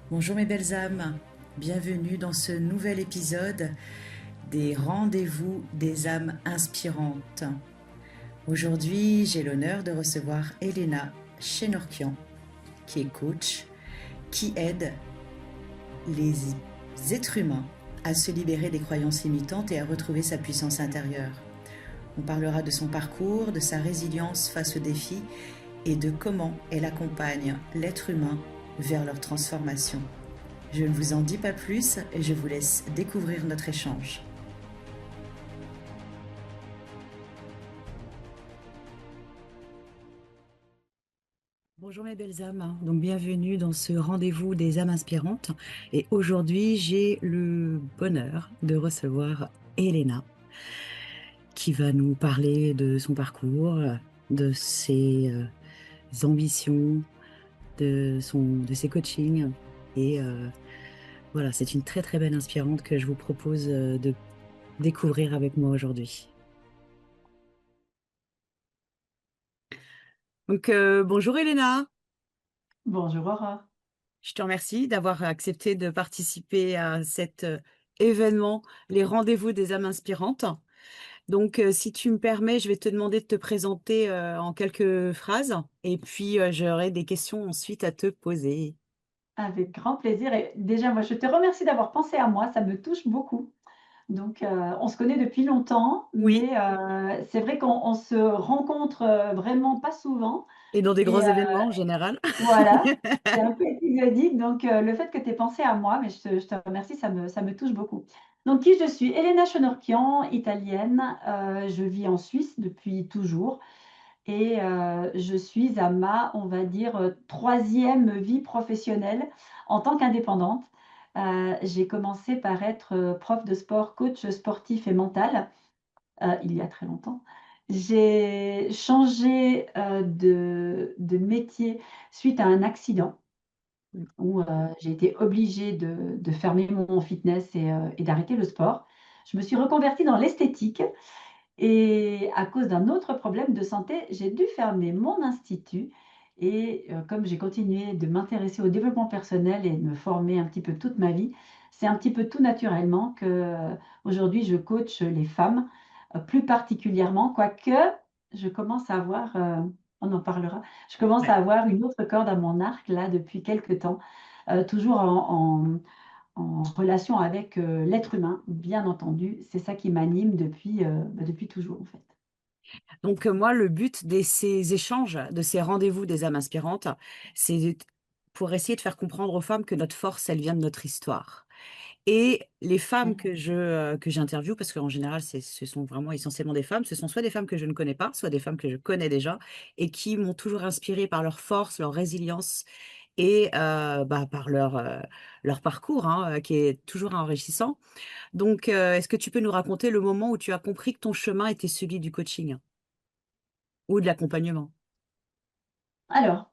Bonjour mes belles âmes, bienvenue dans ce nouvel épisode des Rendez-vous des âmes inspirantes. Aujourd'hui, j'ai l'honneur de recevoir Elena Chenorkian, qui est coach, qui aide les êtres humains à se libérer des croyances limitantes et à retrouver sa puissance intérieure. On parlera de son parcours, de sa résilience face aux défis et de comment elle accompagne l'être humain vers leur transformation. Je ne vous en dis pas plus et je vous laisse découvrir notre échange. Bonjour mes belles âmes, donc bienvenue dans ce rendez-vous des âmes inspirantes. Et aujourd'hui, j'ai le bonheur de recevoir Elena qui va nous parler de son parcours, de ses ambitions, de ses coachings. Et voilà, c'est une très très belle inspirante que je vous propose de découvrir avec moi aujourd'hui. Donc bonjour Elena. Bonjour Aura. Je te remercie d'avoir accepté de participer à cet événement, les rendez-vous des âmes inspirantes. Donc, si tu me permets, je vais te demander de te présenter en quelques phrases et puis j'aurai des questions ensuite à te poser. Avec grand plaisir et déjà moi je te remercie d'avoir pensé à moi, ça me touche beaucoup. Donc, on se connaît depuis longtemps, Oui, mais c'est vrai qu'on se rencontre, vraiment pas souvent et dans des grands et événements en général. voilà, c'est un peu épisodique donc le fait que tu aies pensé à moi, mais je te remercie, ça me touche beaucoup. Donc qui je suis? Elena Chenorkian, italienne, je vis en Suisse depuis toujours et je suis à ma, on va dire, 3e vie professionnelle en tant qu'indépendante. J'ai commencé par être, prof de sport, coach sportif et mental, il y a très longtemps. J'ai changé, de métier suite à un accident où, j'ai été obligée de fermer mon fitness et d'arrêter le sport. Je me suis reconvertie dans l'esthétique et à cause d'un autre problème de santé, j'ai dû fermer mon institut et comme j'ai continué de m'intéresser au développement personnel et de me former un petit peu toute ma vie, c'est un petit peu tout naturellement que, aujourd'hui je coach les femmes, plus particulièrement, quoique je commence à avoir, on en parlera, je commence Ouais. à avoir une autre corde à mon arc là depuis quelque temps, toujours en relation avec, l'être humain, bien entendu. C'est ça qui m'anime depuis, depuis toujours, en fait. Donc, moi, le but de ces échanges, de ces rendez-vous des âmes inspirantes, c'est pour essayer de faire comprendre aux femmes que notre force, elle vient de notre histoire. Et les femmes Mmh. que j'interviewe, parce qu'en général, ce sont vraiment essentiellement des femmes, ce sont soit des femmes que je ne connais pas, soit des femmes que je connais déjà et qui m'ont toujours inspirée par leur force, leur résilience et par leur parcours, hein, qui est toujours enrichissant. Donc, est-ce que tu peux nous raconter le moment où tu as compris que ton chemin était celui du coaching ou de l'accompagnement? Alors,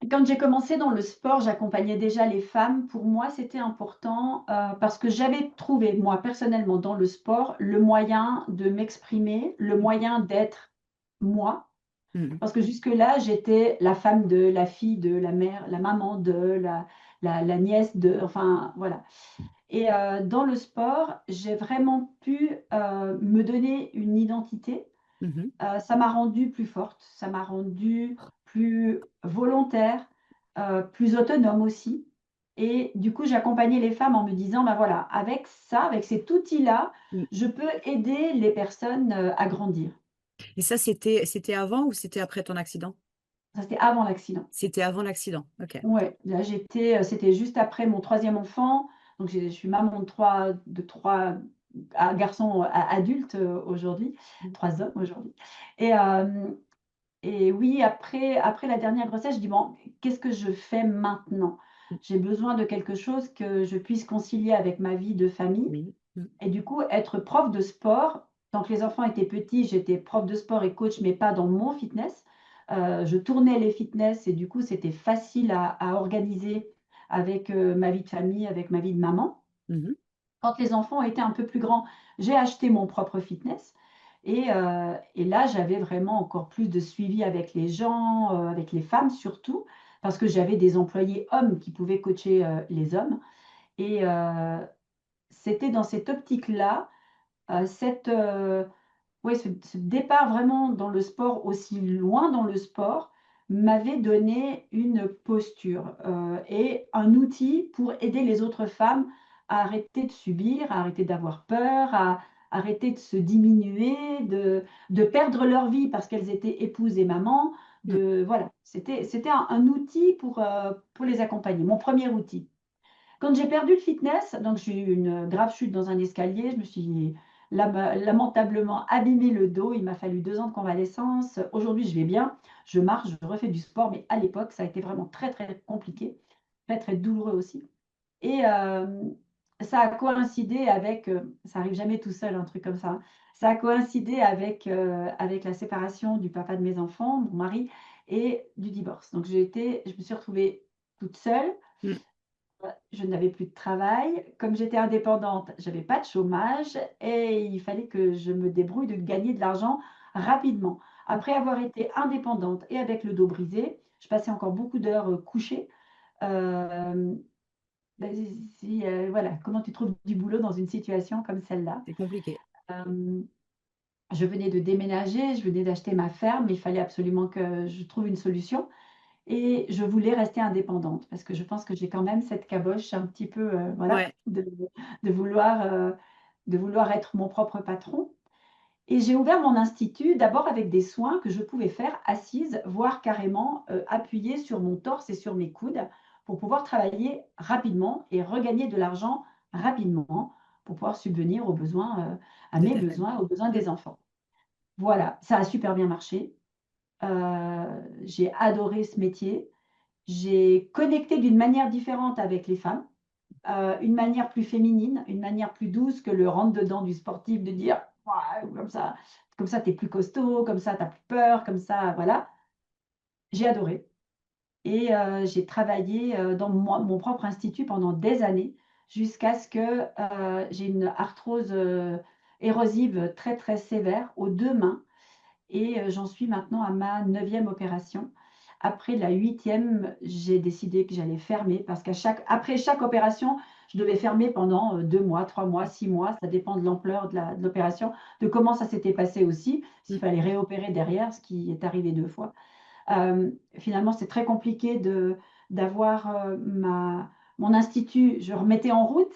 quand j'ai commencé dans le sport, j'accompagnais déjà les femmes. Pour moi, c'était important, parce que j'avais trouvé, moi, personnellement, dans le sport, le moyen de m'exprimer, le moyen d'être moi. Mmh mh. Parce que jusque-là, j'étais la femme de, la fille de, la mère, la maman de, la nièce de, enfin, voilà. Et dans le sport, j'ai vraiment pu, me donner une identité. Mmh. Ça m'a rendue plus forte, ça m'a rendue plus volontaire, plus autonome aussi et du coup, j'accompagnais les femmes en me disant: «Bah, voilà, avec ça, avec cet outil-là, Mmh. je peux aider les personnes, à grandir». Et ça, c'était avant ou c'était après ton accident? Ça, c'était avant l'accident. C'était avant l'accident? OK. Ouais, là, c'était juste après mon troisième enfant, donc je suis maman de trois garçons adultes, aujourd'hui, Mmh. 3 hommes aujourd'hui et et oui, après la dernière grossesse, je dis: «Bon, qu'est-ce que je fais maintenant?» Mmh. J'ai besoin de quelque chose que je puisse concilier avec ma vie de famille Oui. Mmh. et du coup, être prof de sport, tant que les enfants étaient petits, j'étais prof de sport et coach, mais pas dans mon fitness. Je tournais les fitness et du coup, c'était facile à organiser avec, ma vie de famille, avec ma vie de maman. Mmh mh. Quand les enfants étaient un peu plus grands, j'ai acheté mon propre fitness et là, j'avais vraiment encore plus de suivi avec les gens, avec les femmes surtout. parce que j'avais des employés hommes qui pouvaient coacher les hommes. Et c'était dans cette optique-là, cette, ouais, ce départ vraiment dans le sport, aussi loin dans le sport, m'avait donné une posture, et un outil pour aider les autres femmes à arrêter de subir, à arrêter d'avoir peur, à arrêter de se diminuer, de perdre leur vie parce qu'elles étaient épouses et mamans, Mm. voilà, c'était un outil pour les accompagner, mon premier outil. Quand j'ai perdu le fitness, donc j'ai eu une grave chute dans un escalier, je me suis lamentablement abîmé le dos. Il m'a fallu 2 ans de convalescence. Aujourd'hui, je vais bien, je marche, je refais du sport, mais à l'époque, ça a été vraiment très, très compliqué, très, très douloureux aussi. Et ça a coïncidé avec, ça arrive jamais tout seul, un truc comme ça, hein. Ça a coïncidé avec la séparation du papa de mes enfants, mon mari, et du divorce. Donc je me suis retrouvée toute seule. Mm. Je n'avais plus de travail. Comme j'étais indépendante, j'avais pas de chômage et il fallait que je me débrouille de gagner de l'argent rapidement. Après avoir été indépendante et avec le dos brisé, je passais encore beaucoup d'heures, couchée. Hem, voilà, comment tu trouves du boulot dans une situation comme celle-là? C'est compliqué. Hem, je venais de déménager, je venais d'acheter ma ferme, il fallait absolument que je trouve une solution. Et je voulais rester indépendante parce que je pense que j'ai quand même cette caboche un petit peu, voilà, Ouais, de vouloir, de vouloir être mon propre patron. Et j'ai ouvert mon institut d'abord avec des soins que je pouvais faire assise, voire carrément, appuyée sur mon torse et sur mes coudes pour pouvoir travailler rapidement et regagner de l'argent rapidement pour pouvoir subvenir aux besoins, à de mes ta famille. besoins, aux besoins Mm. des enfants. Voilà, ça a super bien marché. Heu, j'ai adoré ce métier. J'ai connecté d'une manière différente avec les femmes, une manière plus féminine, une manière plus douce que le rentre-dedans du sportif de dire: «Ouais, comme ça tu es plus costaud, comme ça tu as plus peur, comme ça», voilà. J'ai adoré et j'ai travaillé, dans mon propre institut pendant des années jusqu'à ce que, j'ai une arthrose, érosive très, très sévère aux 2 mains. Et j'en suis maintenant à ma 9e opération. Après la 8e, j'ai décidé que j'allais fermer parce après chaque opération, je devais fermer pendant, 2 mois, 3 mois, 6 mois, ça dépend de l'ampleur de l'opération, de comment ça s'était passé aussi, s'il Mm. fallait réopérer derrière, ce qui est arrivé 2 fois. Finalement, c'est très compliqué d'avoir, ma mon institut, je remettais en route.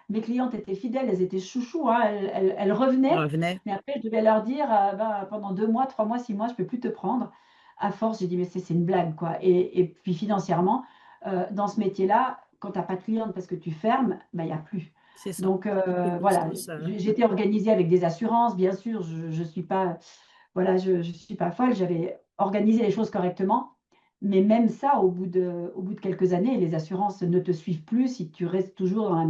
Mes clientes étaient fidèles, elles étaient chouchous, hein, elles On revenaient, revenait. mais après je devais leur dire: «Bah, pendant 2 mois, 3 mois, 6 mois, je peux plus te prendre». À force, j'ai dit: «Mais c'est une blague, quoi», et puis financièrement, dans ce métier-là, quand tu as pas de clientes parce que tu fermes, bah, il y a plus. C'est ça. Donc Toutes les voilà, constances. j'étais organisée avec des assurances, bien sûr, je suis pas, voilà, je suis pas folle, j'avais organisé les choses correctement, mais même ça, au bout de quelques années, les assurances ne te suivent plus si tu restes toujours dans la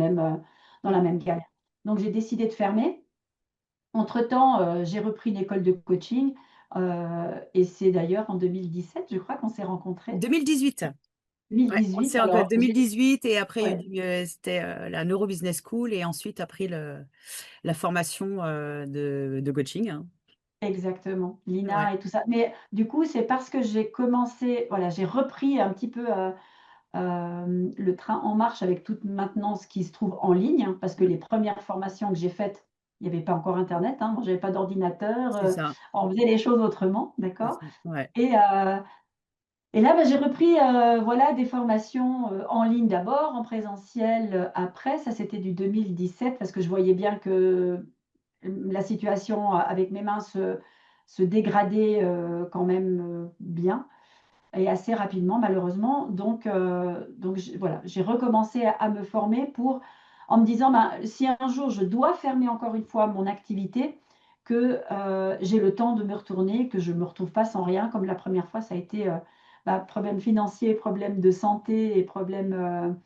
Mm. même galère. Donc j'ai décidé de fermer. Entre-temps, j'ai repris une école de coaching, et c'est d'ailleurs en 2017, je crois qu'on s'est rencontrés. 2018. Ouais, on 2018, s'est rencontrés alors j'ai 2018 et après ouais. c'était la Neuro Business School et ensuite après la formation de coaching, hein. Exactement, Ouais. l'INA et tout ça. Mais du coup, c'est parce que j'ai commencé, voilà, j'ai repris un petit peu, le train en marche avec toute maintenant ce qui se trouve en ligne, hein, parce que Mm. les premières formations que j'ai faites, il n'y avait pas encore internet, hein, moi j'avais pas d'ordinateur, C'est ça. on faisait les choses autrement, C'est d'accord? ça. Ouais. Et là, bah, j'ai repris, voilà, des formations, en ligne d'abord, en présentiel, après. Ça, c'était du 2017 parce que je voyais bien que, la situation avec mes mains se dégradait, quand même, bien et assez rapidement malheureusement. Donc voilà, j'ai recommencé à me former en me disant: «Ben, si un jour je dois fermer encore une fois mon activité, que, j'ai le temps de me retourner, que je ne me retrouve pas sans rien comme la première fois ça a été, bah, problème financier, problème de santé et problème,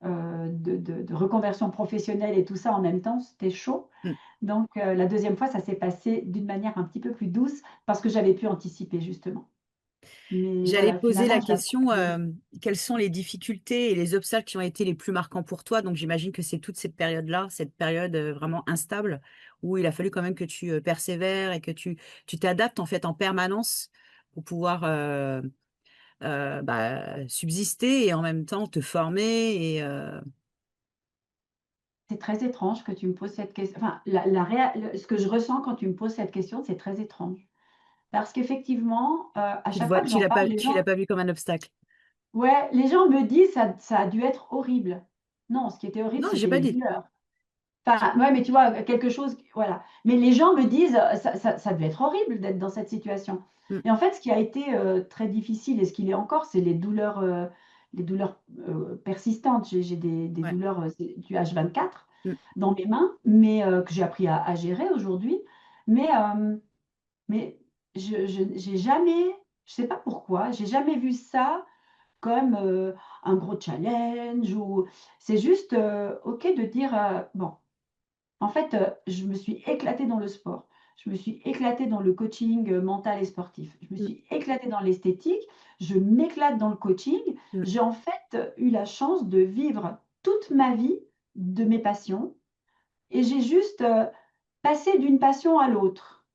de reconversion professionnelle et tout ça en même temps, c'était chaud. Mm. Donc la deuxième fois, ça s'est passé d'une manière un petit peu plus douce parce que j'avais pu anticiper justement. Mais J'allais te voilà, poser finalement, la j'ai question, appris. quels sont les difficultés et les obstacles qui ont été les plus marquants pour toi? Donc j'imagine que c'est toute cette période-là, cette période vraiment instable, où il a fallu quand même que tu persévères et que tu t'adaptes en fait en permanence pour pouvoir subsister et en même temps te former C'est très étrange que tu me poses cette question. Enfin, ce que je ressens quand tu me poses cette question, c'est très étrange. Parce qu'effectivement, à tu te chaque vois, fois que j'en parle, les tu l'as gens, pas vu comme un obstacle. ouais, les gens me disent ça a dû être horrible. Non, ce qui était horrible, Non, j'ai c'était pas les dit. douleurs. Enfin, ouais, mais tu vois, quelque chose, voilà. Mais les gens me disent, ça devait être horrible d'être dans cette situation. Mm, Et en fait, ce qui a été très difficile et ce qu'il est encore, c'est les douleurs persistantes. J'ai des ouais. douleurs du H24 Mm. dans mes mains, mais que j'ai appris à gérer aujourd'hui. Mais, mais j'ai jamais, je sais pas pourquoi, j'ai jamais vu ça comme un gros challenge ou c'est juste OK de dire bon. En fait, je me suis éclatée dans le sport. Je me suis éclatée dans le coaching, mental et sportif. Je me Mm, suis éclatée dans l'esthétique. Je m'éclate dans le coaching. mm. J'ai en fait eu la chance de vivre toute ma vie de mes passions et j'ai juste, passé d'une passion à l'autre.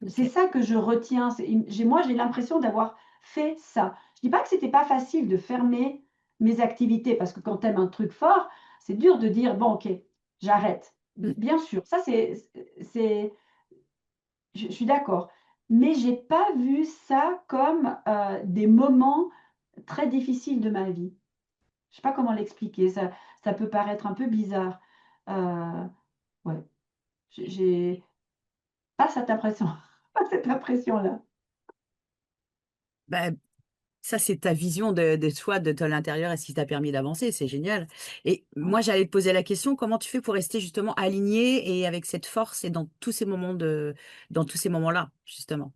C'est Ok. ça que je retiens. J'ai l'impression d'avoir fait ça. Je dis pas que c'était pas facile de fermer mes activités parce que quand tu aimes un truc fort, c'est dur de dire: «Bon OK, j'arrête». Mm. Bien sûr, ça c'est je suis d'accord. Mais j'ai pas vu ça comme, des moments très difficiles de ma vie. Je sais pas comment l'expliquer, ça peut paraître un peu bizarre. Ouais, j'ai pas cette impression, pas cette impression-là. Bah, ça, c'est ta vision de toi, de ton intérieur et ce qui t'a permis d'avancer, c'est génial. Et Ouais. moi, j'allais te poser la question, comment tu fais pour rester justement aligné et avec cette force et dans tous ces moments-là, justement?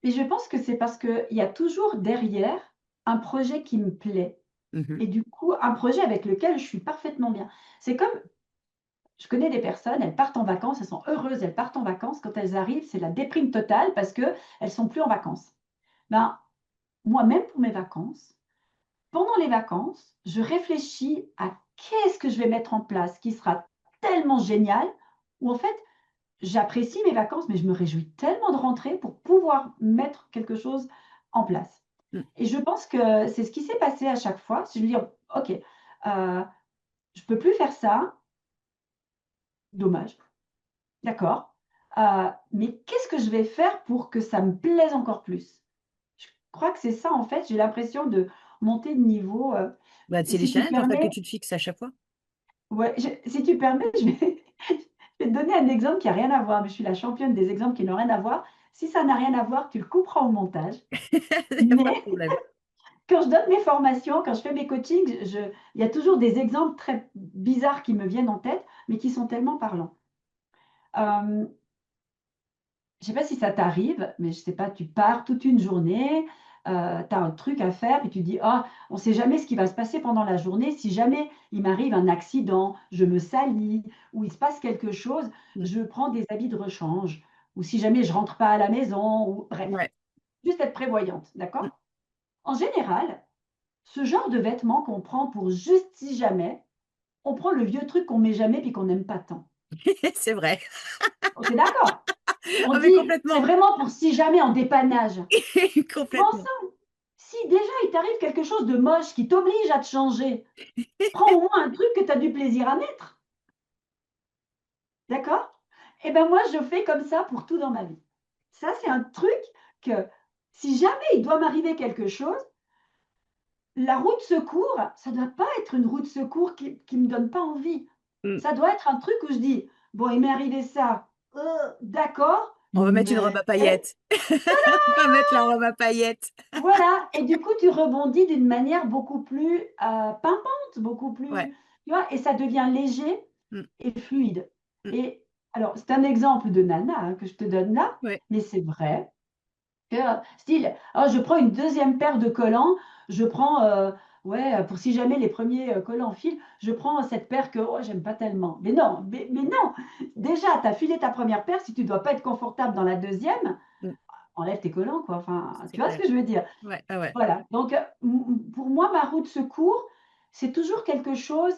Et je pense que c'est parce qu'il y a toujours derrière un projet qui me plaît Mmh. et du coup, un projet avec lequel je suis parfaitement bien. C'est comme je connais des personnes, elles partent en vacances, elles sont heureuses, elles partent en vacances. Quand elles arrivent, c'est la déprime totale parce qu'elles sont plus en vacances. Ben, moi, même pour mes vacances, pendant les vacances, je réfléchis à qu'est-ce que je vais mettre en place qui sera tellement génial, où en fait, j'apprécie mes vacances, mais je me réjouis tellement de rentrer pour pouvoir mettre quelque chose en place. Mmh. Et je pense que c'est ce qui s'est passé à chaque fois. Si je veux dire: «OK, je peux plus faire ça, dommage, d'accord, mais qu'est-ce que je vais faire pour que ça me plaise encore plus?» Je crois que c'est ça, en fait, j'ai l'impression de monter de niveau, Bah, et c'est les si tu challenges, en fait, que permets tu te fixes à chaque fois. ouais, si tu permets, je vais te donner un exemple qui a rien à voir, mais je suis la championne des exemples qui n'ont rien à voir. Si ça n'a rien à voir, tu le couperas au montage. Il y a pas de Mais problème. quand je donne mes formations, quand je fais mes coachings, il y a toujours des exemples très bizarres qui me viennent en tête, mais qui sont tellement parlants. Hem, je sais pas si ça t'arrive, mais je sais pas, tu pars toute une journée, tu as un truc à faire et tu dis: «Ah, on sait jamais ce qui va se passer pendant la journée. Si jamais il m'arrive un accident, je me salis ou il se passe quelque chose, Mmh. je prends des habits de rechange ou si jamais je rentre pas à la maison» ou bref, Ouais. juste être prévoyante, Mmh. d'accord? En général, ce genre de vêtements qu'on prend pour juste si jamais, on prend le vieux truc qu'on met jamais puis qu'on n'aime pas tant. C'est vrai. On est d'accord? On Ah mais dit: «C'est complètement, vraiment pour si jamais en dépannage». Mais complètement. enfin, si déjà il t'arrive quelque chose de moche qui t'oblige à te changer, prends au moins un truc que tu as du plaisir à mettre, d'accord? Et ben moi je fais comme ça pour tout dans ma vie. Ça c'est un truc que si jamais il doit m'arriver quelque chose, la roue de secours, ça doit pas être une roue de secours qui me donne pas envie. Mmh. Ça doit être un truc où je dis: «Bon, il m'est arrivé ça, d'accord, On va mettre une mais» robe à paillettes. On va mettre la robe à paillettes. voilà et du coup, tu rebondis d'une manière beaucoup plus, pimpante, beaucoup Ouais. plus tu vois? Et ça devient léger Mmh. et fluide Mmh. et alors c'est un exemple de nana, hein, que je te donne là, Ouais. mais c'est vrai que, style: «Oh, je prends une deuxième paire de collants, je prends, ouais, pour si jamais les premiers ers collants filent, je prends cette paire que, oh, j'aime pas tellement». Mais non! Déjà, tu as filé ta première paire, si tu dois pas être confortable dans la deuxième, Mmh. enlève tes collants, quoi, enfin, C'est tu vois ce clair. que je veux dire? Ouais, ouais, ouais. Voilà, donc pour moi, ma roue de secours, c'est toujours quelque chose,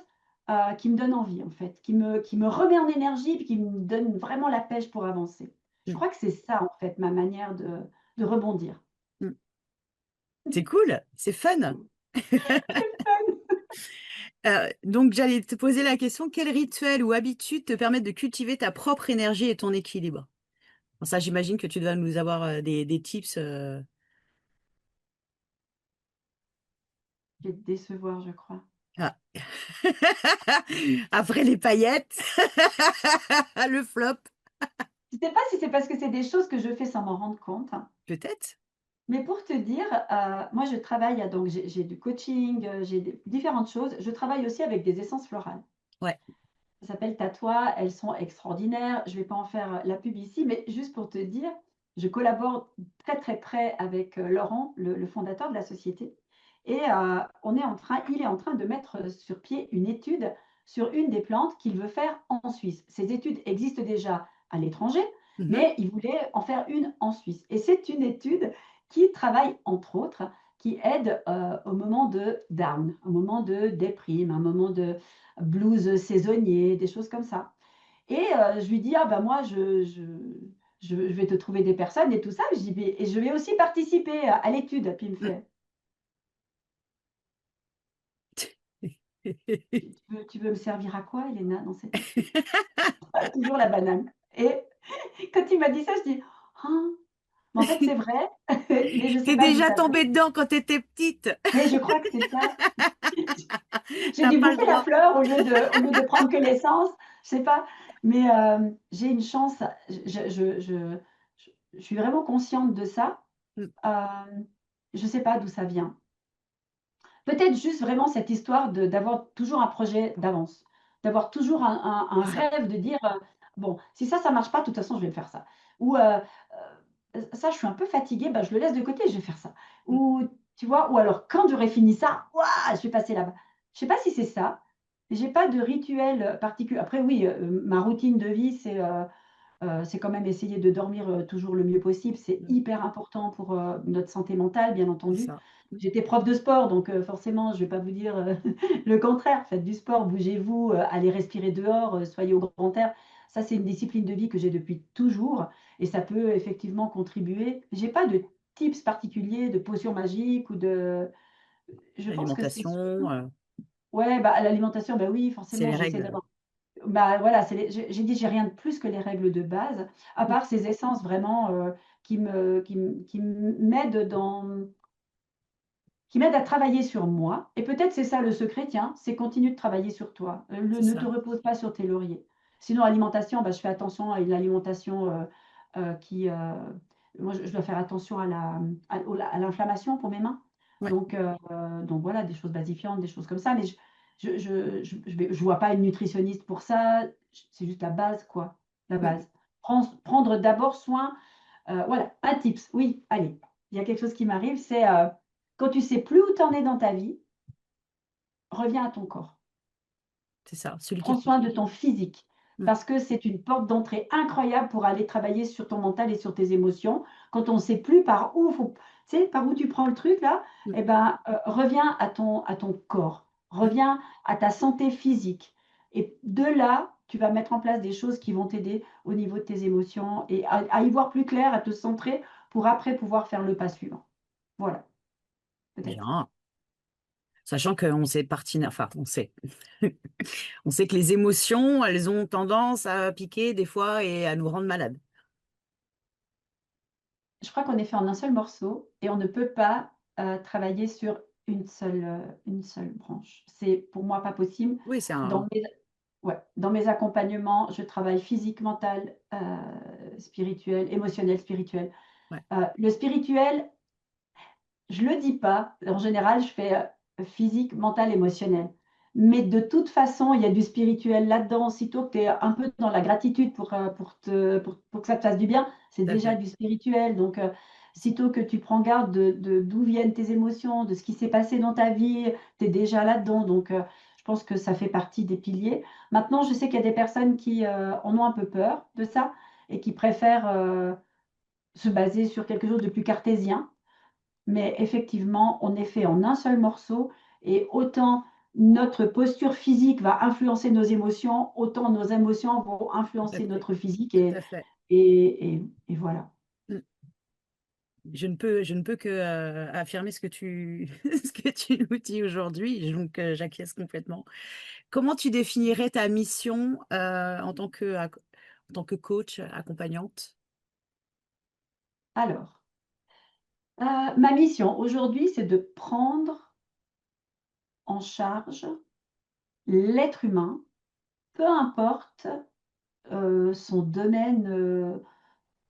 qui me donne envie, en fait, qui me remet en énergie, puis qui me donne vraiment la pêche pour avancer. Je Mmh. crois que c'est ça, en fait, ma manière de rebondir. Mmh. C'est cool, c'est fun. Donc, j'allais te poser la question, quel rituel ou habitude te permettent de cultiver ta propre énergie et ton équilibre? Bon, ça, j'imagine que tu dois nous avoir des tips. Je vais te décevoir, je crois. Ah. Après les paillettes, le flop, Je ne sais pas si c'est parce que c'est des choses que je fais sans m'en rendre compte, hein. peut-être. Mais pour te dire, moi je travaille donc j'ai du coaching, j'ai des différentes choses. Je travaille aussi avec des essences florales. Ouais. Ça s'appelle Tatoua, elles sont extraordinaires. Je ne vais pas en faire, la pub ici, mais juste pour te dire, je collabore très, très près avec, Laurent, le fondateur de la société et il est en train de mettre, sur pied une étude sur une des plantes qu'il veut faire en Suisse. Ces études existent déjà à l'étranger, Mhm. mais il voulait en faire une en Suisse et c'est une étude qui travaille, entre autres, qui aide, au moment de down, au moment de déprime, un moment de blues saisonniers, des choses comme ça. Et je lui dis: «Ah bah moi je vais te trouver des personnes et tout ça». Je dis: «Beh et je vais aussi participer à l'étude». Puis il me fait: «Tu veux me servir à quoi Elena dans cette étude?» Ah, toujours la banane et quand il m'a dit ça, je dis: «Ah, mais en fait c'est vrai, mais je sais T'es pas d'où déjà ça vient». tombée dedans quand t'étais petite. Mais je crois que c'est ça. J'ai T'as dû pas le bouffer la droit. fleur au lieu de prendre que l'essence, je sais pas, mais j'ai une chance, je suis vraiment consciente de ça. Mm, Je sais pas d'où ça vient. Peut-être juste vraiment cette histoire d'avoir toujours un projet d'avance, d'avoir toujours un c'est ça. rêve de dire, «Bon, si ça marche pas, de toute façon, je vais faire ça» ou «Ça, je suis un peu fatiguée, bah, je le laisse de côté, je vais faire ça» Mm, ou tu vois? Ou alors quand j'aurai fini ça, ouah, je vais passer là-bas. Je sais pas si c'est ça, j'ai pas de rituel, particulier. Après oui, ma routine de vie, c'est quand même essayer de dormir, toujours le mieux possible. C'est mm, hyper important pour, notre santé mentale, bien c'est entendu. ça. Mm, J'étais prof de sport, donc forcément, je ne vais pas vous dire, le contraire. Faites du sport, bougez-vous, allez respirer dehors, soyez au grand air. Ça, c'est une discipline de vie que j'ai depuis toujours et ça peut effectivement contribuer. J'ai pas de tips particuliers, de potions magiques ou de je pense que c'est L'alimentation, surtout ouais, bah, l'alimentation, bah, oui, c'est forcément, les j'essaie règles. d'avoir bah, voilà, c'est j'ai dit: «J'ai rien de plus que les règles de base», à Mm, part ces essences vraiment, qui m'aident qui m'aide à travailler sur moi et peut-être c'est ça le secret, tiens, c'est continue de travailler sur toi. c'est Ne te ça. repose pas sur tes lauriers. Sinon alimentation, bah, je fais attention à une alimentation, qui, moi je dois faire attention à l'inflammation pour mes mains. Ouais. Donc voilà, des choses basifiantes, des choses comme ça, mais je vois pas une nutritionniste pour ça, c'est juste la base quoi, la Mm, base. Prendre d'abord soin voilà, un tips, oui, allez. Il y a quelque chose qui m'arrive, c'est, quand tu sais plus où tu en es dans ta vie, reviens à ton corps. c'est ça. Celui qui Prends te. soin de ton physique Mm, parce que c'est une porte d'entrée incroyable pour aller travailler sur ton mental et sur tes émotions. Quand on ne sait plus par où faut tu sais, par où tu prends le truc là, mm, et ben, reviens à ton corps, mm. reviens à ta santé physique et de là, tu vas mettre en place des choses qui vont t'aider au niveau de tes émotions et à y voir plus clair, à te centrer pour après pouvoir faire le pas suivant. Voilà, peut-être ça. Bien. Sachant qu'on sait enfin, on sait. On sait que les émotions, elles ont tendance à piquer des fois et à nous rendre malades. Je crois qu'on est fait en un seul morceau et on ne peut pas, travailler sur une seule branche. C'est pour moi pas possible. Oui, c'est Dans un. mes ouais, dans mes accompagnements, je travaille physique, mental, spirituel, émotionnel, spirituel. Ouais, Le spirituel, je le dis pas. En général, je fais, physique, mental, émotionnel. Mais de toute façon, il y a du spirituel là-dedans. Sitôt que tu es un peu dans la gratitude pour que ça te fasse du bien, c'est tout à déjà fait. du spirituel. Donc, sitôt que tu prends garde de d'où viennent tes émotions, de ce qui s'est passé dans ta vie, tu es déjà là-dedans. Donc, je pense que ça fait partie des piliers. Maintenant, je sais qu'il y a des personnes qui, en ont un peu peur de ça et qui préfèrent, se baser sur quelque chose de plus cartésien. Mais effectivement, on est fait en un seul morceau et autant notre posture physique va influencer nos émotions, autant nos émotions vont Tout à influencer fait. notre physique Tout et à fait. et et et voilà. Mm. je ne peux que affirmer ce que ce que tu nous dis aujourd'hui, donc j'acquiesce complètement. Comment tu définirais ta mission en tant que coach, accompagnante? Alors, ma mission aujourd'hui, c'est de prendre en charge l'être humain, peu importe, son domaine,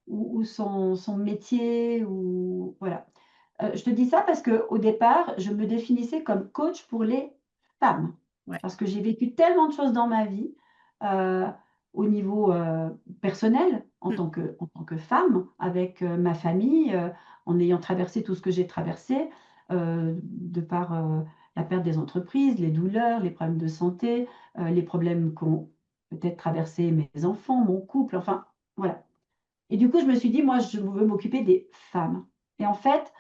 ou son métier ou voilà. Je te dis ça parce qu'au départ, je me définissais comme coach pour les femmes. Ouais. Parce que j'ai vécu tellement de choses dans ma vie, heu, au niveau, personnel, Mmh. en tant que femme, avec, ma famille, en ayant traversé tout ce que j'ai traversé, de par, la perte des entreprises, les douleurs, les problèmes de santé, les problèmes qu'ont peut-être traversé mes enfants, mon couple, enfin, voilà. Et du coup, je me suis dit: «Moi, je veux m'occuper des femmes» et en fait,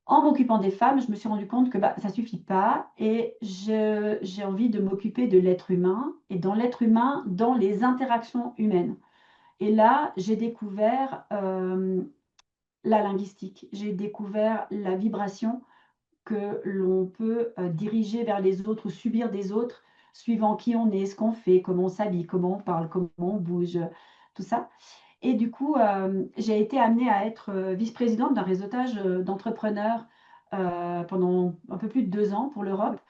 en m'occupant des femmes, je me suis rendu compte que, bah, ça suffit pas et j'ai envie de m'occuper de l'être humain et dans l'être humain, dans les interactions humaines et là, j'ai découvert, la linguistique. J'ai découvert la vibration que l'on peut, diriger vers les autres ou subir des autres, suivant qui on est, ce qu'on fait, comment on s'habille, comment on parle, comment on bouge, tout ça. Et du coup, j'ai été amenée à être, vice-présidente d'un réseautage, d'entrepreneurs, pendant un peu plus de 2 ans pour l'Europe.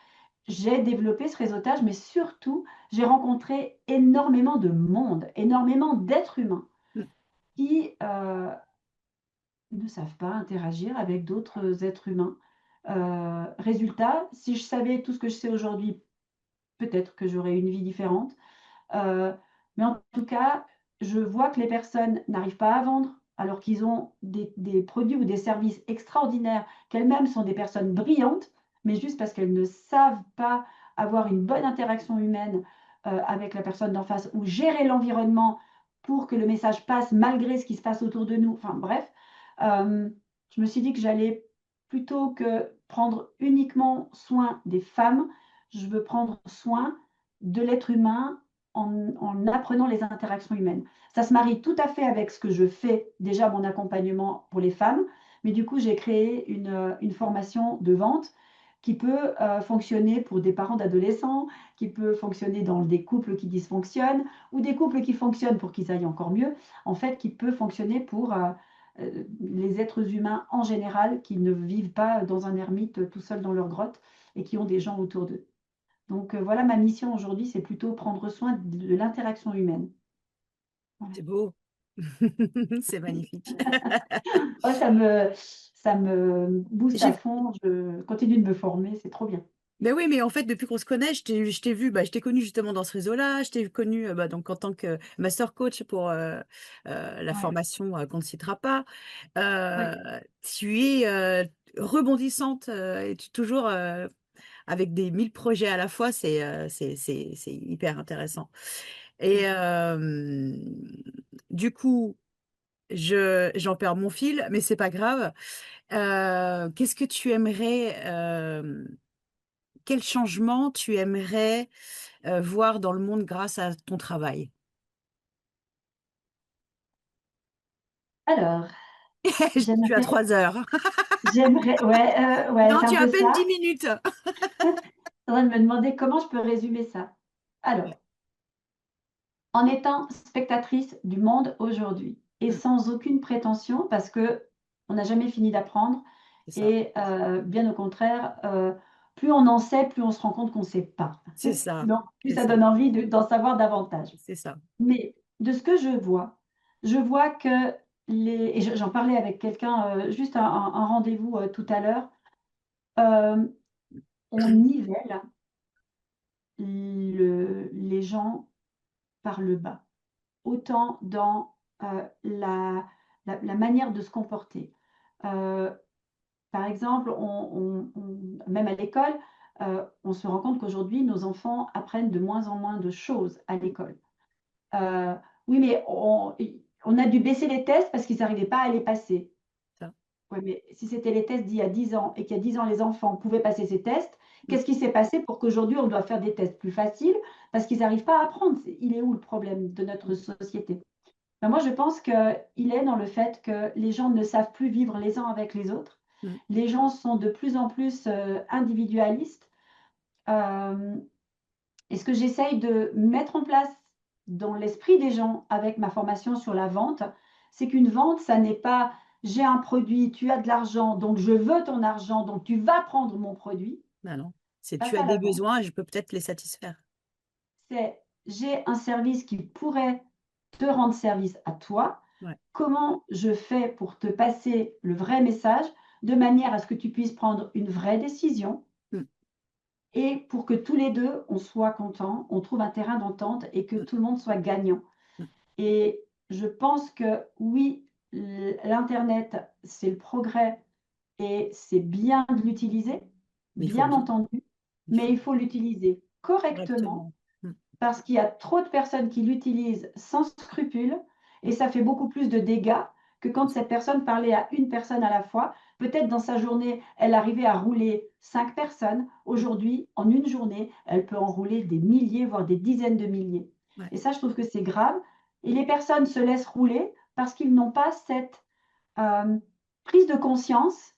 J'ai développé ce réseautage, mais surtout, j'ai rencontré énormément de monde, énormément d'êtres humains Mmh. qui, ne savent pas interagir avec d'autres êtres humains. Résultat, si je savais tout ce que je sais aujourd'hui, peut-être que j'aurais une vie différente. Heu, mais en tout cas, je vois que les personnes n'arrivent pas à vendre, alors qu'ils ont des produits ou des services extraordinaires, qu'elles-mêmes sont des personnes brillantes, mais juste parce qu'elles ne savent pas avoir une bonne interaction humaine, avec la personne d'en face ou gérer l'environnement pour que le message passe malgré ce qui se passe autour de nous. Enfin bref, je me suis dit que j'allais plutôt que prendre uniquement soin des femmes, je veux prendre soin de l'être humain en apprenant les interactions humaines. Ça se marie tout à fait avec ce que je fais déjà mon accompagnement pour les femmes, mais du coup, j'ai créé une formation de vente qui peut, fonctionner pour des parents d'adolescents, qui peut fonctionner dans des couples qui dysfonctionnent ou des couples qui fonctionnent pour qu'ils aillent encore mieux. En fait, qui peut fonctionner pour, les êtres humains en général qui ne vivent pas dans un ermite, tout seuls dans leur grotte et qui ont des gens autour d'eux. Donc, voilà, ma mission aujourd'hui, c'est plutôt prendre soin de l'interaction humaine. Voilà. C'est beau. C'est magnifique. Oh, ça me booste à J'ai fond, je continue de me former, c'est trop bien. Mais oui, mais en fait, depuis qu'on se connaît, je t'ai vu, bah, je t'ai connu justement dans ce réseau-là. Je t'ai connu, bah, donc en tant que master coach pour, la Ouais, formation, qu'on ne citera pas. ouais. Tu es, rebondissante, et tu toujours, avec des 1000 projets à la fois, c'est hyper intéressant et Mmh. du coup, j'en perds mon fil, mais c'est pas grave. Qu'est-ce que tu aimerais, quel changement tu aimerais, voir dans le monde grâce à ton travail? Alors, Tu as j'aimerais 3 heures. ouais, Non, c'est un tu as peu à peine ça. 10 minutes. Tu es en train de me demander comment je peux résumer ça. Alors, en étant spectatrice du monde aujourd'hui et Mmh, sans aucune prétention parce qu'on n'a jamais fini d'apprendre c'est ça, et bien au contraire, plus on en sait, plus on se rend compte qu'on ne sait pas. c'est ça, Donc plus c'est ça ça, donne envie d'en savoir davantage. c'est ça. Mais de ce que je vois que et j'en parlais avec quelqu'un, juste un rendez-vous, tout à l'heure, hem, on nivelle les gens par le bas. Autant dans, la manière de se comporter. Heu, Par exemple, même à l'école, on se rend compte qu'aujourd'hui, nos enfants apprennent de moins en moins de choses à Mmh, l'école. Oui, mais on a dû baisser les tests parce qu'ils n'arrivaient pas à les passer. ça. Ouais, mais si c'était les tests d'il y a 10 ans et qu'il y a 10 ans, les enfants pouvaient passer ces tests, Mmh, qu'est-ce qui s'est passé pour qu'aujourd'hui, on doit faire des tests plus faciles parce qu'ils n'arrivent pas à apprendre? Il est où le problème de notre mmh, société? Ben, moi, je pense qu'il est dans le fait que les gens ne savent plus vivre les uns avec les autres. Mm. Les gens sont de plus en plus individualistes. Euh, et ce que j'essaye de mettre en place dans l'esprit des gens avec ma formation sur la vente, c'est qu'une vente, ça n'est pas j'ai un produit, tu as de l'argent, donc je veux ton argent, donc tu vas prendre mon produit. Bah non, c'est Pas tu as ça la des vente. besoins et je peux peut-être les satisfaire. C'est j'ai un service qui pourrait te rendre service à toi. Ouais. Comment je fais pour te passer le vrai message de manière à ce que tu puisses prendre une vraie décision Mm. et pour que tous les deux, on soit contents, on trouve un terrain d'entente et que Mm. tout le monde soit gagnant. Mm. Et je pense que oui, l'Internet, c'est le progrès et c'est bien de l'utiliser, Mais il faut bien bien, entendu, il mais faut il faut l'utiliser correctement correctement. Mm. parce qu'il y a trop de personnes qui l'utilisent sans scrupule et ça fait beaucoup plus de dégâts que quand cette personne parlait à une personne à la fois. Peut-être dans sa journée, elle arrivait à rouler 5 personnes. Mm. Aujourd'hui, en une journée, elle peut en rouler des milliers, voire des dizaines de milliers. Ouais. Et ça, je trouve que c'est grave. Et les personnes se laissent rouler parce qu'ils n'ont pas cette euh, prise de conscience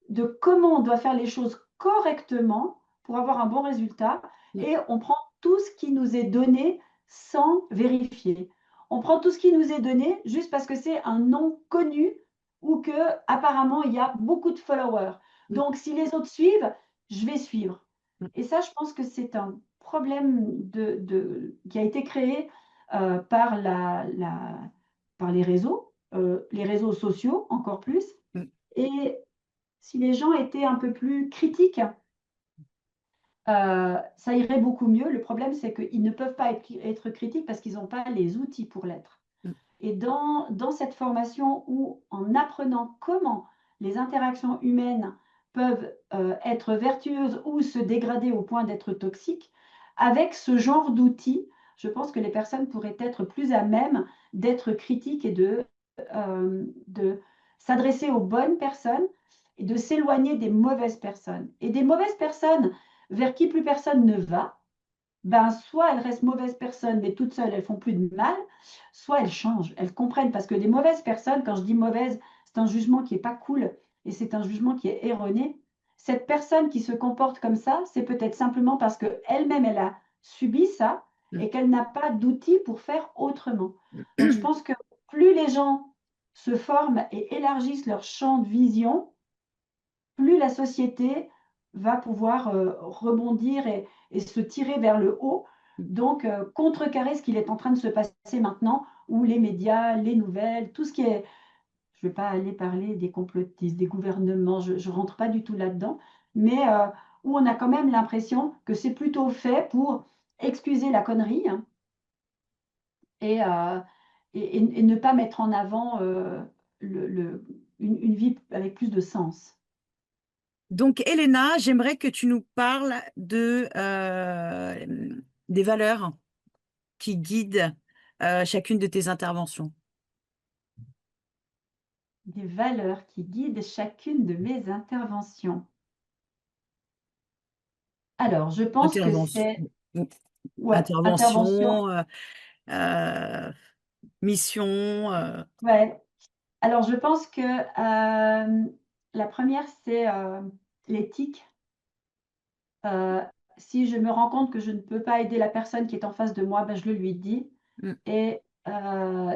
de comment on doit faire les choses correctement pour avoir un bon résultat Mm. et on prend tout ce qui nous est donné sans vérifier. On prend tout ce qui nous est donné juste parce que c'est un nom connu ou que apparemment il y a beaucoup de followers. Mm. Donc si les autres suivent, je vais suivre. Mm. Et ça, je pense que c'est un problème qui a été créé par, par les réseaux sociaux encore plus. Mm. Et si les gens étaient un peu plus critiques, ça irait beaucoup mieux. Le problème, c'est qu'ils ne peuvent pas être critiques parce qu'ils n'ont pas les outils pour l'être. Mm. Et dans cette formation où, en apprenant comment les interactions humaines peuvent être vertueuses ou se dégrader au point d'être toxiques, avec ce genre d'outils, je pense que les personnes pourraient être plus à même d'être critiques et de s'adresser aux bonnes personnes et de s'éloigner des mauvaises personnes. Et des mauvaises personnes vers qui plus personne ne va, ben, soit elles restent mauvaises personnes, mais toutes seules, elles font plus de mal, soit elles changent, elles comprennent. Parce que les mauvaises personnes, quand je dis mauvaise, c'est un jugement qui n'est pas cool et c'est un jugement qui est erroné. Cette personne qui se comporte comme ça, c'est peut-être simplement parce qu'elle-même, elle a subi ça Mm. et qu'elle n'a pas d'outils pour faire autrement. Donc, je Mm. pense que plus les gens se forment et élargissent leur champ de vision, plus la société va pouvoir rebondir et se tirer vers le haut. Donc, contrecarrer ce qu'il est en train de se passer maintenant, où les médias, les nouvelles, tout ce qui est... Je ne vais pas aller parler des complotistes, des gouvernements, je ne rentre pas du tout là-dedans, mais où on a quand même l'impression que c'est plutôt fait pour excuser la connerie, hein, et, et ne pas mettre en avant une vie avec plus de sens. Donc, Elena, j'aimerais que tu nous parles des valeurs qui guident chacune de tes interventions. Des valeurs qui guident chacune de mes interventions. Alors, je pense que Intervention, c'est ouais, intervention. intervention, euh, mission. Ouais. Alors, je pense que la première, c'est l'éthique. Euh, Si je me rends compte que je ne peux pas aider la personne qui est en face de moi, ben, je le lui dis. Mm. Et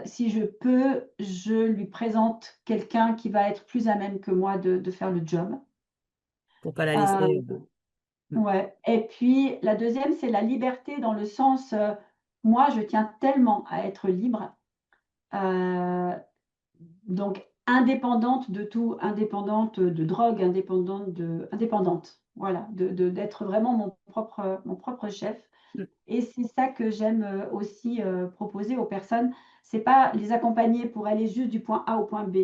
si je peux, je lui présente quelqu'un qui va être plus à même que moi de faire le job. Pour pas la laisser. Euh, Ouais. Et puis la deuxième, c'est la liberté dans le sens, moi, je tiens tellement à être libre, euh, donc indépendante de tout, indépendante de drogue, indépendante, voilà, d'être vraiment mon propre chef. Mm. Et c'est ça que j'aime aussi proposer aux personnes. C'est pas les accompagner pour aller juste du point A au point B.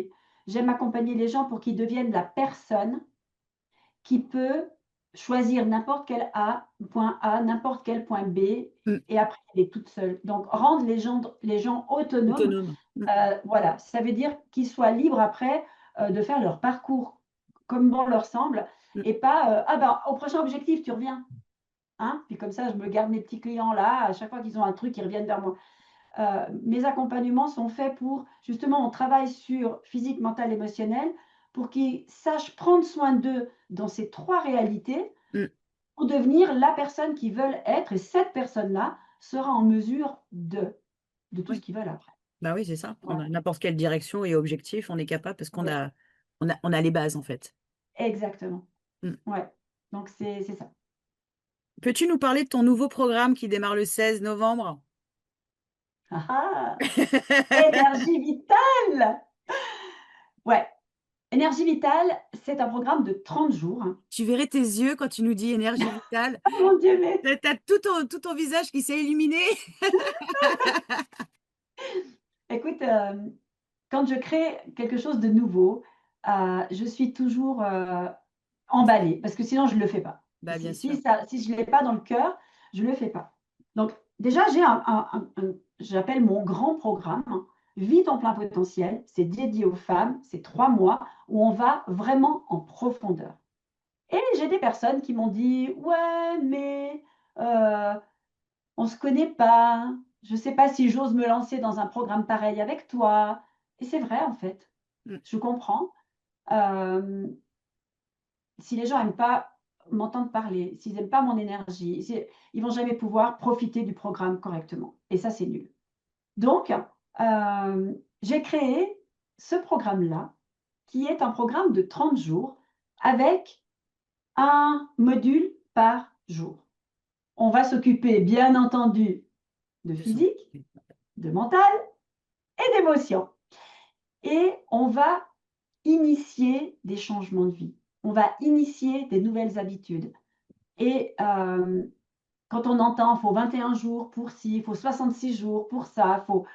J'aime accompagner les gens pour qu'ils deviennent la personne qui peut choisir n'importe quel point A, n'importe quel point B, Mm. et après, elle est toute seule. Donc, rendre les gens autonomes, Autonome. Mm. voilà, ça veut dire qu'ils soient libres après de faire leur parcours comme bon leur semble, Mm. et pas, ah ben, au prochain objectif, tu reviens. Hein, puis comme ça, je me garde mes petits clients là, à chaque fois qu'ils ont un truc, ils reviennent vers moi. mes accompagnements sont faits pour, justement, on travaille sur physique, mental, émotionnel, pour qu'ils sachent prendre soin d'eux dans ces 3 réalités, Mm. pour devenir la personne qu'ils veulent être, et cette personne-là sera en mesure de tout ce Oui. qu'ils veulent après. Bah oui, c'est ça. Voilà, Prendre n'importe quelle direction et objectif, on est capable parce qu'on ouais, a, on a les bases en fait. exactement. Mm. Ouais, donc c'est ça. Peux-tu nous parler de ton nouveau programme qui démarre le 16 novembre? Ah ah! Énergie vitale! Ouais, énergie vitale, c'est un programme de 30 jours. Tu verrais tes yeux quand tu nous dis énergie vitale. Ah mon Dieu, mais T'as tout ton visage qui s'est illuminé. écoute, quand je crée quelque chose de nouveau, je suis toujours, emballée parce que sinon je ne le fais pas. Bah bien Si sûr. si ça si je ne l'ai pas dans le cœur, je ne le fais pas. Donc déjà, j'ai un j'appelle mon grand programme, hein, Vie ton plein potentiel. C'est dédié aux femmes, c'est 3 mois où on va vraiment en profondeur. Et j'ai des personnes qui m'ont dit: «Ouais, mais, heu, on se connaît pas, je ne sais pas si j'ose me lancer dans un programme pareil avec toi», et c'est vrai en fait, Mm. je comprends. Hem, Si les gens n'aiment pas m'entendre parler, s'ils n'aiment pas mon énergie, ils vont jamais pouvoir profiter du programme correctement, et ça, c'est nul. Donc, j'ai créé ce programme-là, qui est un programme de 30 jours avec un module par jour. On va s'occuper, bien entendu, de De son- physique, de mental et d'émotion. Et on va initier des changements de vie. On va initier des nouvelles habitudes. Et quand on entend, il faut 21 jours pour ci, il faut 66 jours pour ça, faut...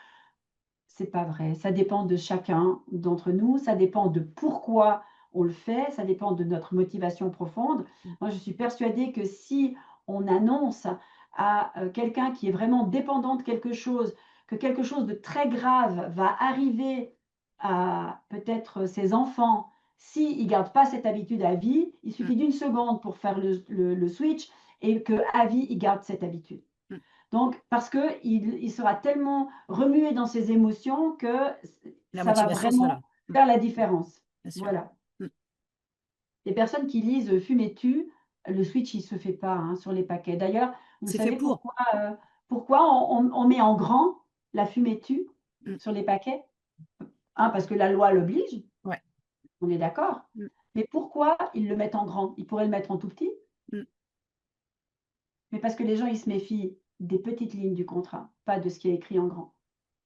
C'est pas vrai. Ça dépend de chacun d'entre nous. Ça dépend de pourquoi on le fait. Ça dépend de notre motivation profonde. Moi, je suis persuadée que si on annonce à quelqu'un qui est vraiment dépendant de quelque chose, que quelque chose de très grave va arriver à peut-être ses enfants, s'ils ne gardent pas cette habitude à vie, il Mm. suffit d'une seconde pour faire le switch et qu'à vie, ils gardent cette habitude. Mm. Donc, parce qu'il sera tellement remué dans ses émotions que La ça va motivation sera là. vraiment faire la différence. Bien sûr. Voilà. Mm. Les personnes qui lisent Fumer tue, le switch, il ne se fait pas, hein, sur les paquets. D'ailleurs, vous C'est fait savez pour. pourquoi on met en grand la fumée tue Mm. sur les paquets? Parce que la loi l'oblige, Ouais. on est d'accord. Mm. Mais pourquoi ils le mettent en grand? Ils pourraient le mettre en tout petit. Mm. Mais parce que les gens, ils se méfient des petites lignes du contrat, pas de ce qui est écrit en grand.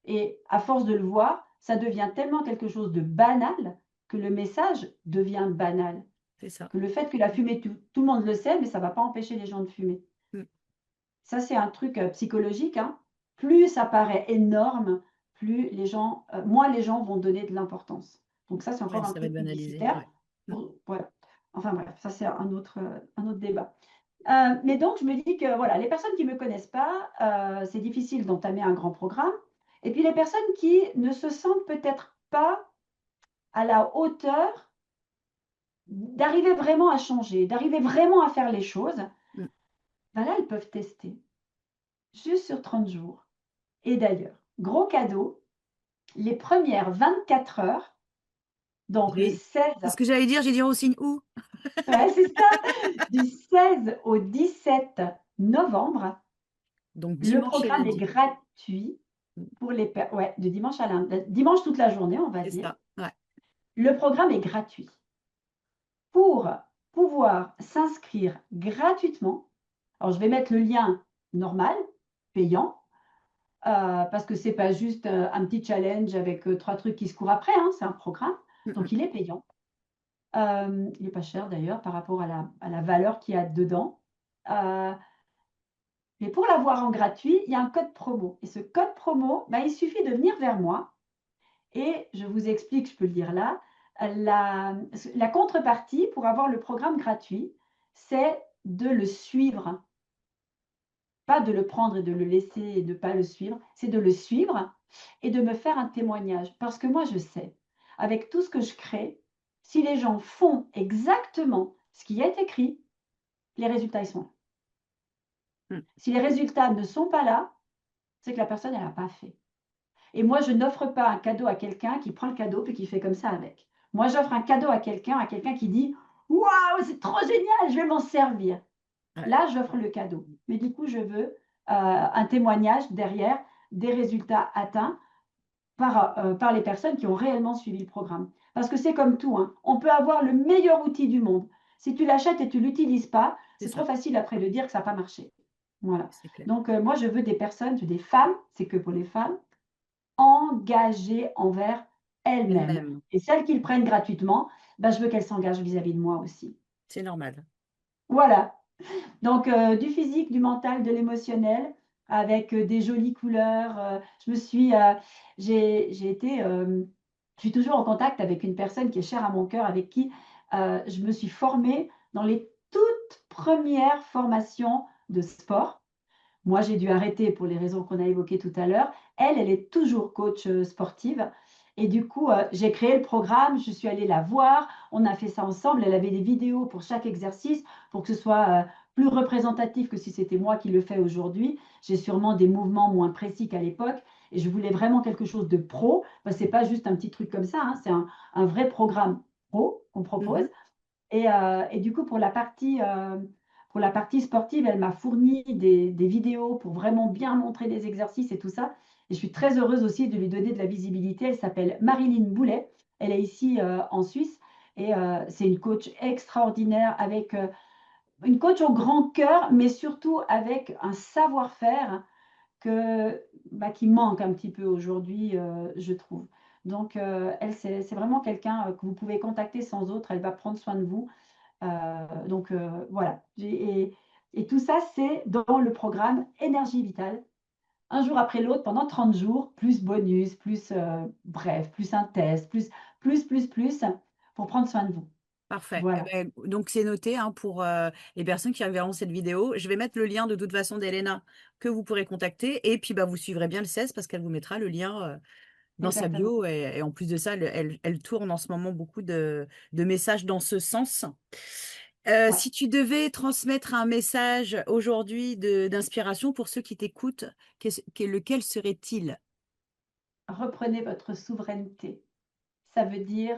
Et à force de le voir, ça devient tellement quelque chose de banal que le message devient banal. C'est ça. Que le fait que la fumée, tout le monde le sait, mais ça ne va pas empêcher les gens de fumer. Mm. Ça, c'est un truc psychologique, hein. Plus ça paraît énorme, plus moins les gens vont donner de l'importance. Donc ça, c'est Ouais, encore un ça va être truc banalisé. publicitaire. Ouais. Mm. Voilà. Enfin bref, ça c'est un autre débat. Mais donc, je me dis que voilà, les personnes qui ne me connaissent pas, c'est difficile d'entamer un grand programme. Et puis les personnes qui ne se sentent peut-être pas à la hauteur d'arriver vraiment à changer, d'arriver vraiment à faire les choses, Mm. ben là, elles peuvent tester juste sur 30 jours. Et d'ailleurs, gros cadeau, les premières 24 heures, donc le 16, C'est ce que j'allais dire, j'ai dit au signe où? ouais, c'est ça, du 16 au 17 novembre, Donc le dimanche et programme est lundi. gratuit Mm. pour ouais, de dimanche à lundi, dimanche toute la journée, on va C'est dire. ça. Ouais. Le programme est gratuit. Pour pouvoir s'inscrire gratuitement, alors je vais mettre le lien normal, payant, parce que c'est pas juste un petit challenge avec 3 trucs qui se courent après, hein, c'est un programme, Mm, mm. donc il est payant. Il est pas cher d'ailleurs par rapport à la valeur qu'il y a dedans. Heu, mais pour l'avoir en gratuit, il y a un code promo, et ce code promo, bah, il suffit de venir vers moi et je vous explique, je peux le dire là, la contrepartie pour avoir le programme gratuit, c'est de le suivre. Pas de le prendre et de le laisser et de ne pas le suivre, c'est de le suivre et de me faire un témoignage. Parce que moi, je sais, avec tout ce que je crée, si les gens font exactement ce qui est écrit, les résultats, ils sont là. Mm. Si les résultats ne sont pas là, c'est que la personne, elle n'a pas fait. Et moi, je n'offre pas un cadeau à quelqu'un qui prend le cadeau puis qui fait comme ça avec. Moi, j'offre un cadeau à quelqu'un qui dit waouh, c'est trop génial, je vais m'en servir. Ouais. Là, j'offre le cadeau. Mais du coup, je veux un témoignage derrière des résultats atteints par les personnes qui ont réellement suivi le programme. Parce que c'est comme tout, hein. On peut avoir le meilleur outil du monde. Si tu l'achètes et tu ne l'utilises pas, C'est c'est trop ça, facile après de dire que ça n'a pas marché. Voilà. c'est clair. Donc, moi, je veux des personnes, je veux des femmes, c'est que pour les femmes, engagées envers elles-mêmes. Elle-même, Et celles qui le prennent gratuitement, ben, je veux qu'elles s'engagent vis-à-vis de moi aussi. c'est normal. Voilà. Donc, du physique, du mental, de l'émotionnel, avec des jolies couleurs. J'ai été, je suis toujours en contact avec une personne qui est chère à mon cœur, avec qui je me suis formée dans les toutes premières formations de sport. Moi, j'ai dû arrêter pour les raisons qu'on a évoquées tout à l'heure. Elle, elle est toujours coach sportive. Et du coup, j'ai créé le programme, je suis allée la voir, on a fait ça ensemble. Elle avait des vidéos pour chaque exercice pour que ce soit plus représentatif que si c'était moi qui le fais aujourd'hui. J'ai sûrement des mouvements moins précis qu'à l'époque et je voulais vraiment quelque chose de pro. Ce n'est pas juste un petit truc comme ça, hein, c'est un vrai programme pro qu'on propose. Mhm. Et du coup, pour la partie sportive, elle m'a fourni des vidéos pour vraiment bien montrer les exercices et tout ça. Et je suis très heureuse aussi de lui donner de la visibilité. Elle s'appelle Marilyn Boulet. Elle est ici en Suisse. Et c'est une coach extraordinaire avec une coach au grand cœur, mais surtout avec un savoir-faire qui manque un petit peu aujourd'hui, je trouve. Donc, elle, c'est vraiment quelqu'un que vous pouvez contacter sans autre. Elle va prendre soin de vous. Donc, voilà. Et tout ça, c'est dans le programme Énergie Vitale. Un jour après l'autre, pendant 30 jours, plus bonus, plus bref, plus un test, plus, pour prendre soin de vous. Parfait. Eh Voilà. ben, donc, c'est noté hein, pour les personnes qui verront cette vidéo. Je vais mettre le lien de toute façon d'Elena que vous pourrez contacter. Et puis, bah, vous suivrez bien le 16 parce qu'elle vous mettra le lien dans sa Exactement. bio. Et en plus de ça, elle tourne en ce moment beaucoup de messages dans ce sens. Ouais. Si tu devais transmettre un message aujourd'hui d'inspiration pour ceux qui t'écoutent, lequel serait-il? Reprenez votre souveraineté. Ça veut dire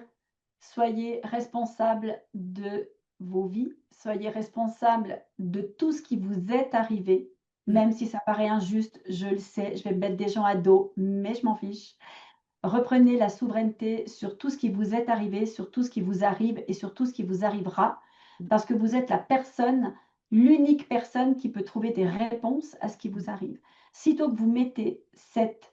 soyez responsable de vos vies, soyez responsable de tout ce qui vous est arrivé, Mm. même si ça paraît injuste, je le sais, je vais mettre des gens à dos, mais je m'en fiche. Reprenez la souveraineté sur tout ce qui vous est arrivé, sur tout ce qui vous arrive et sur tout ce qui vous arrivera, parce que vous êtes la personne, l'unique personne qui peut trouver des réponses à ce qui vous arrive. Sitôt que vous mettez cette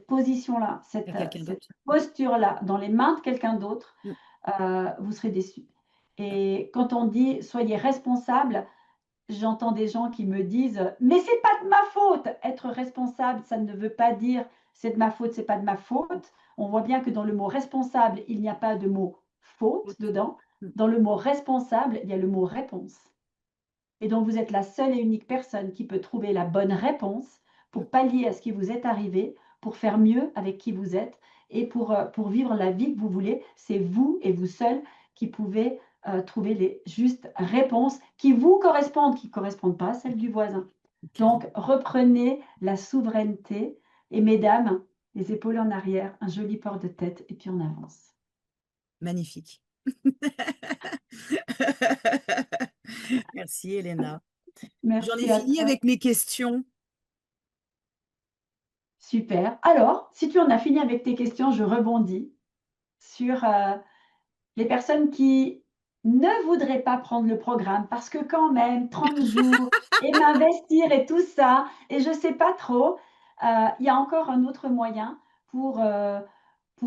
position-là, À quelqu'un cette d'autre? posture-là dans les mains de quelqu'un d'autre, Mm. vous serez déçu. Et quand on dit soyez responsable, j'entends des gens qui me disent mais c'est pas de ma faute. Être responsable, ça ne veut pas dire c'est de ma faute, c'est pas de ma faute. On voit bien que dans le mot responsable, il n'y a pas de mot faute Autre. dedans. Mm. Dans le mot responsable, il y a le mot réponse. Et donc vous êtes la seule et unique personne qui peut trouver la bonne réponse Mm. pour pallier à ce qui vous est arrivé, pour faire mieux avec qui vous êtes et pour vivre la vie que vous voulez. C'est vous et vous seul qui pouvez trouver les justes réponses qui vous correspondent, qui ne correspondent pas à celles du voisin. Carrément. Donc, reprenez la souveraineté et mesdames, les épaules en arrière, un joli port de tête et puis on avance. Magnifique. Merci, Elena. J'en ai Merci à fini toi. avec mes questions. Super. Alors, si tu en as fini avec tes questions, je rebondis sur les personnes qui ne voudraient pas prendre le programme parce que quand même, 30 jours et m'investir et tout ça, et je ne sais pas trop, il y a encore un autre moyen pour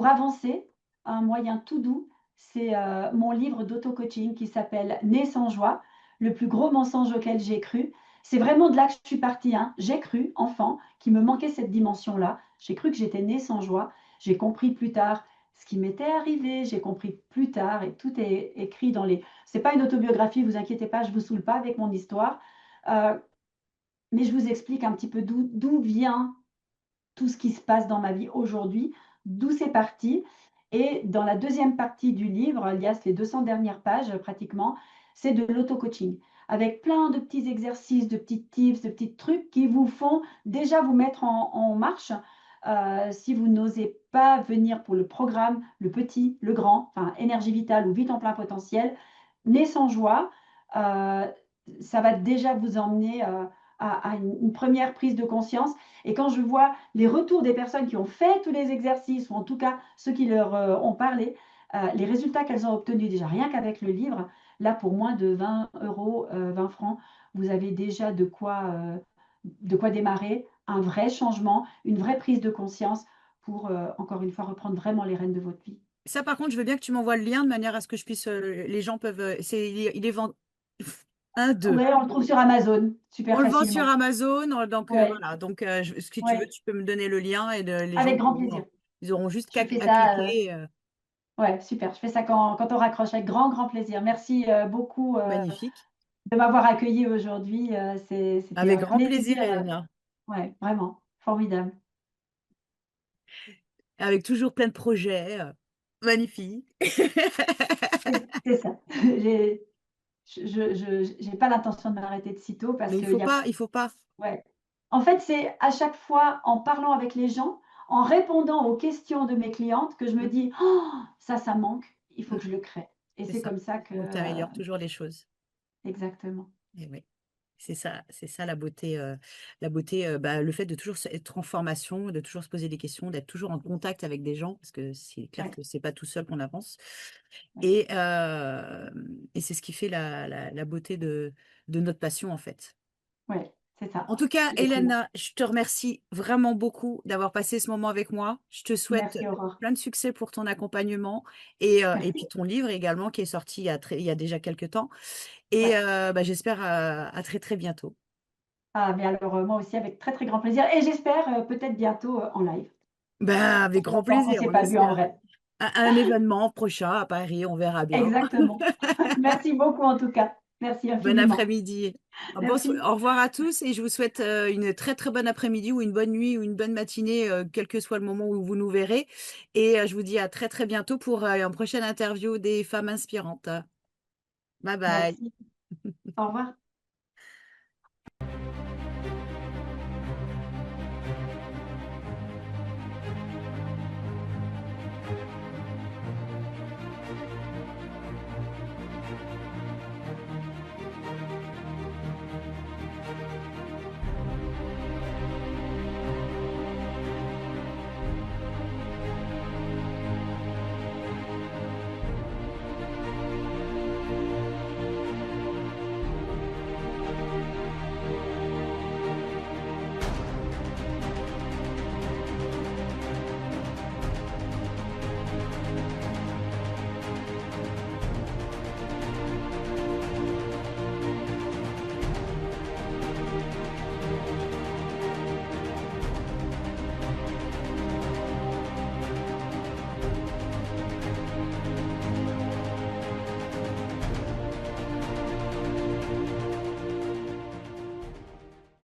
avancer, un moyen tout doux. C'est mon livre d'auto-coaching qui s'appelle Né sans joie, le plus gros mensonge auquel j'ai cru. C'est vraiment de là que je suis partie, hein. J'ai cru, enfant, qu'il me manquait cette dimension-là. J'ai cru que j'étais née sans joie. J'ai compris plus tard ce qui m'était arrivé, j'ai compris plus tard, et tout est écrit dans les... C'est pas une autobiographie, vous inquiétez pas, je vous saoule pas avec mon histoire, euh, mais je vous explique un petit peu d'où vient tout ce qui se passe dans ma vie aujourd'hui, d'où c'est parti. Et dans la deuxième partie du livre, alias les 200 dernières pages pratiquement, c'est de l'auto-coaching, avec plein de petits exercices, de petits tips, de petits trucs qui vous font déjà vous mettre en marche Si vous n'osez pas venir pour le programme, le petit, le grand, enfin énergie vitale ou vite en plein potentiel, né sans joie, ça va déjà vous emmener, à une 1re prise de conscience et quand je vois les retours des personnes qui ont fait tous les exercices ou en tout cas ceux qui leur, ont parlé, les résultats qu'elles ont obtenus déjà rien qu'avec le livre, là pour moins de 20 €, 20 francs, vous avez déjà de quoi démarrer un vrai changement, une vraie prise de conscience pour, encore une fois, reprendre vraiment les rênes de votre vie. Ça, par contre, je veux bien que tu m'envoies le lien de manière à ce que je puisse, les gens peuvent, il est vend 1, 2. Ouais, on le trouve sur Amazon, super On le vend sur facilement. Amazon, donc Ouais, voilà, donc si tu veux, ouais, tu peux me donner le lien et les gens avec grand plaisir. ils auront juste Je fais à ça, cliquer, ouais, super, je fais ça quand on raccroche avec grand, grand plaisir. Merci, beaucoup, magnifique. de m'avoir accueillie aujourd'hui, c'était Avec un grand plaisir, plaisir, Elena. ouais, vraiment, formidable. Avec toujours plein de projets, magnifiques. C'est ça. J'ai j'ai pas l'intention de m'arrêter de sitôt parce Mais qu'il y a il faut pas. ouais. En fait, c'est à chaque fois en parlant avec les gens, en répondant aux questions de mes clientes que je me Mmh, dis: «Oh, ça manque, il faut mmh, que je le crée» et c'est c'est ça. comme ça que, Donc tu améliores toujours les choses. exactement. Et oui. C'est ça la beauté, bah, le fait de toujours être en formation, de toujours se poser des questions, d'être toujours en contact avec des gens, parce que c'est clair Ouais, que c'est pas tout seul qu'on avance ouais, et c'est ce qui fait la beauté de notre passion, en fait. ouais, c'est ça, En tout cas, exactement. Hélène, je te remercie vraiment beaucoup d'avoir passé ce moment avec moi. Je te souhaite Merci Aurore. plein de succès pour ton accompagnement et puis Merci. ton livre également qui est sorti il y a déjà quelque temps Ouais. bah, j'espère à très, très bientôt. Ah mais alors, moi aussi avec très, très grand plaisir et j'espère, peut-être bientôt, en live. Bah, Ça avec fait grand longtemps qu'on plaisir, s'est on pas vu en espère. vrai. Un événement prochain à Paris, on verra bien. Exactement. Merci beaucoup en tout cas. Merci Bon infiniment. après-midi. Merci. Au revoir à tous et je vous souhaite une très très bonne après-midi ou une bonne nuit ou une bonne matinée, quel que soit le moment où vous nous verrez. Et je vous dis à très très bientôt pour une prochaine interview des femmes inspirantes. Bye bye. Merci. Au revoir.